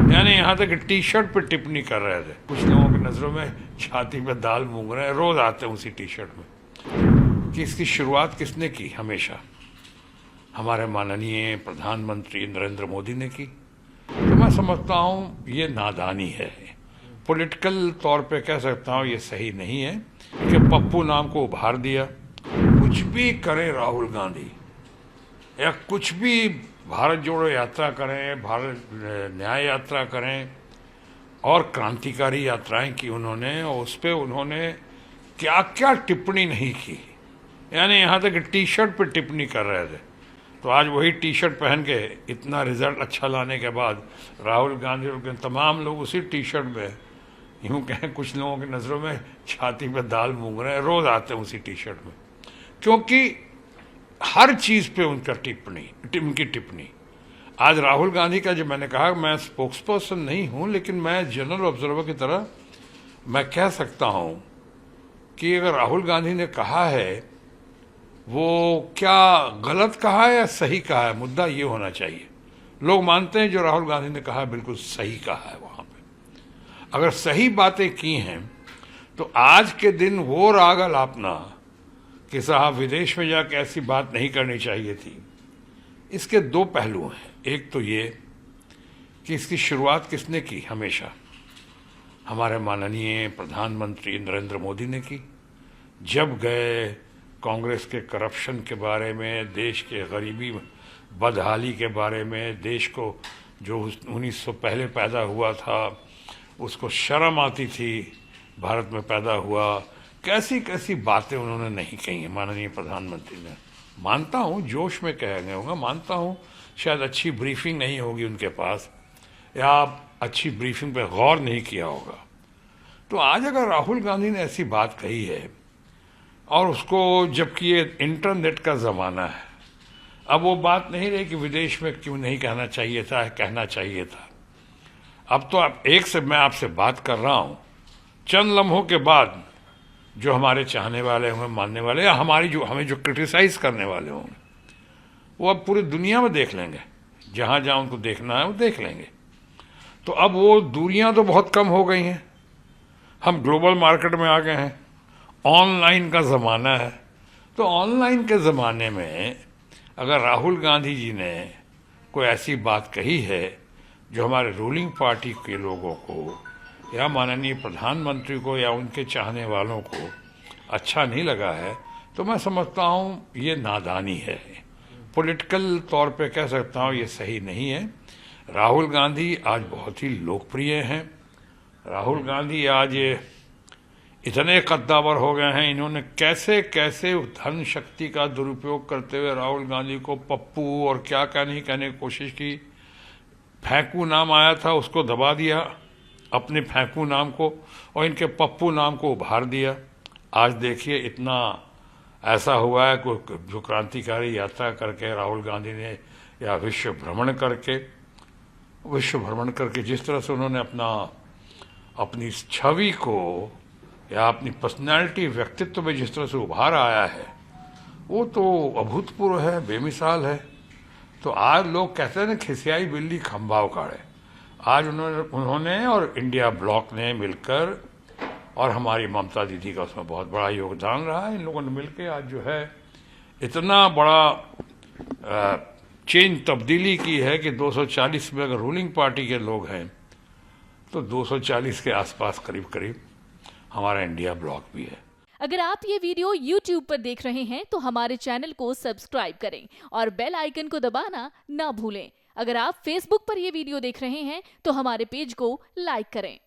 यानी यहाँ तक टी शर्ट पे टिप्पणी कर रहे थे। कुछ लोगों की नज़रों में छाती पे दाल मूंग रहे हैं, रोज आते हैं उसी टी शर्ट में। कि इसकी शुरुआत किसने की? हमेशा हमारे माननीय प्रधानमंत्री नरेंद्र मोदी ने की। तो मैं समझता हूँ ये नादानी है। पॉलिटिकल तौर पे कह सकता हूँ ये सही नहीं है कि पप्पू नाम को उभार दिया। कुछ भी करें राहुल गांधी या कुछ भी भारत जोड़ो यात्रा करें, भारत न्याय यात्रा करें और क्रांतिकारी यात्राएं की उन्होंने, और उस पर उन्होंने क्या क्या टिप्पणी नहीं की। यानी यहाँ तक टी शर्ट पे टिप्पणी कर रहे थे। तो आज वही टी शर्ट पहन के इतना रिजल्ट अच्छा लाने के बाद राहुल गांधी और तमाम लोग उसी टी शर्ट में, यूँ कहें कुछ लोगों की नज़रों में छाती पे दाल मूंग रहे हैं, रोज आते हैं उसी टी शर्ट में। क्योंकि हर चीज़ पे उनका उनकी टिप्पणी। आज राहुल गांधी का, जो मैंने कहा मैं स्पोक्स पर्सन नहीं हूँ, लेकिन मैं जनरल ऑब्जर्वर की तरह मैं कह सकता हूँ कि अगर राहुल गांधी ने कहा है वो क्या गलत कहा है या सही कहा है, मुद्दा ये होना चाहिए। लोग मानते हैं जो राहुल गांधी ने कहा है बिल्कुल सही कहा है। वहाँ पे अगर सही बातें की हैं तो आज के दिन वो राग अलापना कि साहब विदेश में जाकर ऐसी बात नहीं करनी चाहिए थी, इसके दो पहलू हैं। एक तो ये कि इसकी शुरुआत किसने की? हमेशा हमारे माननीय प्रधानमंत्री नरेंद्र मोदी ने की। जब गए कांग्रेस के करप्शन के बारे में, देश के गरीबी बदहाली के बारे में, देश को जो 1900 पहले पैदा हुआ था उसको शर्म आती थी भारत में पैदा हुआ, कैसी कैसी बातें उन्होंने नहीं कही हैं माननीय प्रधानमंत्री ने। मानता हूँ जोश में कह गए होगा, मानता हूँ शायद अच्छी ब्रीफिंग नहीं होगी उनके पास, या अच्छी ब्रीफिंग पे गौर नहीं किया होगा। तो आज अगर राहुल गांधी ने ऐसी बात कही है, और उसको, जबकि ये इंटरनेट का ज़माना है, अब वो बात नहीं रही कि विदेश में क्यों नहीं कहना चाहिए था, कहना चाहिए था। अब तो आप एक से मैं आपसे बात कर रहा हूँ, चंद लम्हों के बाद जो हमारे चाहने वाले होंगे, मानने वाले, या हमें जो क्रिटिसाइज करने वाले होंगे, वो अब पूरी दुनिया में देख लेंगे। जहाँ जहाँ उनको देखना है वो देख लेंगे। तो अब वो दूरियां तो बहुत कम हो गई हैं, हम ग्लोबल मार्केट में आ गए हैं, ऑनलाइन का ज़माना है। तो ऑनलाइन के ज़माने में अगर राहुल गांधी जी ने कोई ऐसी बात कही है जो हमारे रूलिंग पार्टी के लोगों को या माननीय प्रधानमंत्री को या उनके चाहने वालों को अच्छा नहीं लगा है, तो मैं समझता हूँ ये नादानी है। पॉलिटिकल तौर पे कह सकता हूँ ये सही नहीं है। राहुल गांधी आज बहुत ही लोकप्रिय हैं। राहुल गांधी आज इतने कद्दावर हो गए हैं, इन्होंने कैसे कैसे धन शक्ति का दुरुपयोग करते हुए राहुल गांधी को पप्पू और क्या क्या नहीं कहने की कोशिश की। फेंकू नाम आया था उसको दबा दिया, अपने फेंकू नाम को, और इनके पप्पू नाम को उभार दिया। आज देखिए इतना ऐसा हुआ है कि जो क्रांतिकारी यात्रा करके राहुल गांधी ने, या विश्व भ्रमण करके जिस तरह से उन्होंने अपनी छवि को या अपनी पर्सनैलिटी, व्यक्तित्व में जिस तरह से उभार आया है, वो तो अभूतपूर्व है, बेमिसाल है। तो आज लोग कहते हैं ना, खिसियाई बिल्ली खंभा उखाड़े। आज उन्होंने और इंडिया ब्लॉक ने मिलकर, और हमारी ममता दीदी का उसमें बहुत बड़ा योगदान रहा है, इन लोगों ने मिलकर आज जो है इतना बड़ा चेंज, तब्दीली की है कि 240 में अगर रूलिंग पार्टी के लोग हैं तो 240 के आसपास करीब करीब हमारा इंडिया ब्लॉक भी है। अगर आप ये वीडियो YouTube पर देख रहे हैं तो हमारे चैनल को सब्सक्राइब करें और बेल आइकन को दबाना ना भूलें। अगर आप Facebook पर ये वीडियो देख रहे हैं तो हमारे पेज को लाइक करें।